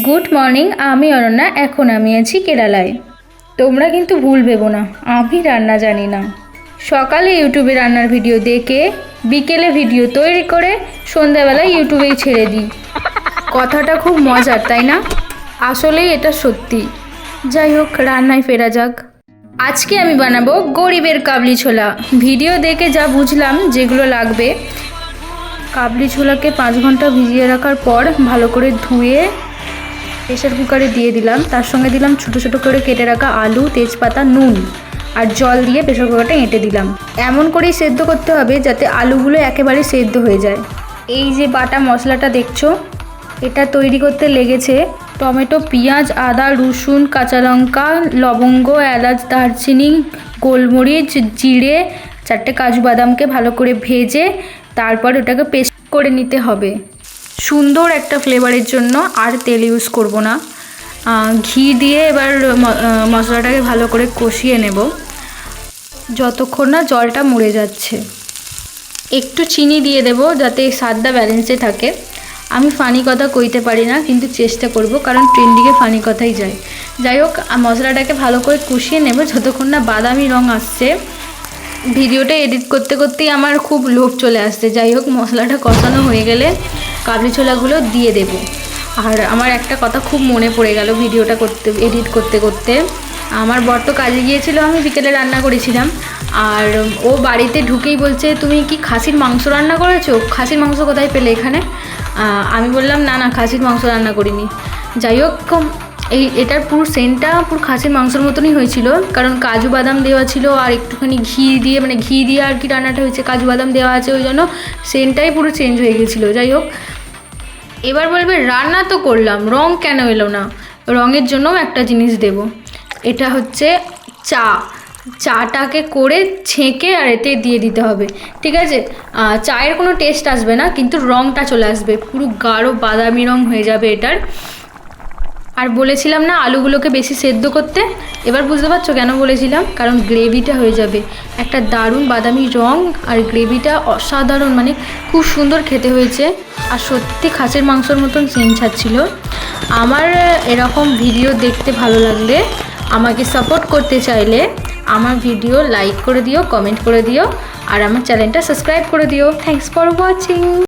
Good morning, আমি অনন্যা। এখন আমি আছি কেরালায়। তোমরা কিন্তু ভুল ভেবো না, আমি রান্না জানি না। সকালে ইউটিউবে রান্নার ভিডিও দেখে বিকেলে ভিডিও তৈরি করে সন্ধ্যাবেলায় ইউটিউবেই ছেড়ে দিই। কথাটা খুব মজার, তাই না? আসলেই এটা সত্যি। যাই হোক, রান্নায় ফেরা যাক। আজকে আমি বানাবো গরিবের কাবলি ছোলা। ভিডিও দেখে যা বুঝলাম যেগুলো লাগবে, কাবলি ছোলাকে 5 ঘন্টা ভিজিয়ে রাখার পর ভালো করে ধুয়ে প্রেশার কুকারে দিয়ে দিলাম। তার সঙ্গে দিলাম ছোটো ছোটো করে কেটে রাখা আলু, তেজপাতা, নুন আর জল দিয়ে প্রেশার কুকারটা এঁটে দিলাম। এমন করেই সেদ্ধ করতে হবে যাতে আলুগুলো একেবারে সেদ্ধ হয়ে যায়। এই যে বাটা মশলাটা দেখছো, এটা তৈরি করতে লেগেছে টমেটো, পেঁয়াজ, আদা, রসুন, কাঁচা লঙ্কা, লবঙ্গ, এলাচ, দারচিনি, গোলমরিচ, জিরে, 4টে কাজু বাদামকে ভালো করে ভেজে তারপর ওটাকে পেস্ট করে নিতে হবে সুন্দর একটা ফ্লেভারের জন্য। আর তেল ইউজ করব না, ঘি দিয়ে এবার মশলাটাকে ভালো করে কষিয়ে নেব যতক্ষণ না জলটা মরে যাচ্ছে। একটু চিনি দিয়ে দেব যাতে স্বাদটা ব্যালেন্সে থাকে। আমি ফানি কথা কইতে পারি না, কিন্তু চেষ্টা করব, কারণ ট্রেন্ডিংয়ে ফানি কথাই যায়। যাই হোক, মশলাটাকে ভালো করে কষিয়ে নেব যতক্ষণ না বাদামি রং আসছে। ভিডিওটা এডিট করতে করতেই আমার খুব লোভ চলে আসছে। যাই হোক, মশলাটা কষানো হয়ে গেলে কাবলি ছোলাগুলো দিয়ে দেব। আর আমার একটা কথা খুব মনে পড়ে গেল ভিডিওটা এডিট করতে করতে। আমার বর তো কাজে গিয়েছিল, আমি বিকেলে রান্না করেছিলাম। আর ও বাড়িতে ঢুকেই বলছে, তুমি কি খাসির মাংস রান্না করেছো? খাসির মাংস কোথায় পেলে এখানে? আমি বললাম না না, খাসির মাংস রান্না করিনি। যাই হোক, এটার পুরো সেন্টটা পুরো খাসির মাংসের মতনই হয়েছিল, কারণ কাজু বাদাম দেওয়া ছিল আর একটুখানি ঘি দিয়ে আর কি রান্নাটা হয়েছে। কাজু বাদাম দেওয়া আছে, ওই জন্য সেন্টটাই পুরো চেঞ্জ হয়ে গেছিলো। যাই হোক, এবার বলবে রান্না তো করলাম, রং কেন এলো না? রঙের জন্যও একটা জিনিস দেব। এটা হচ্ছে চাটাকে করে ছেঁকে আর এতে দিয়ে দিতে হবে, ঠিক আছে? চায়ের কোনো টেস্ট আসবে না, কিন্তু রঙটা চলে আসবে, পুরো গাঢ় বাদামি রং হয়ে যাবে এটার। আর বলেছিলাম না আলুগুলোকে বেশি সেদ্ধ করতে? এবার বুঝতে পারছো কেন বলেছিলাম? কারণ গ্রেভিটা হয়ে যাবে একটা দারুণ বাদামি রং, আর গ্রেভিটা অসাধারণ, মানে খুব সুন্দর খেতে হয়েছে। আর সত্যি খাসির মাংসর মতন সেন্ট ছাড়ছিল। আমার এরকম ভিডিও দেখতে ভালো লাগলে, আমাকে সাপোর্ট করতে চাইলে আমার ভিডিও লাইক করে দিও, কমেন্ট করে দিও, আর আমার চ্যানেলটা সাবস্ক্রাইব করে দিও। Thanks for watching.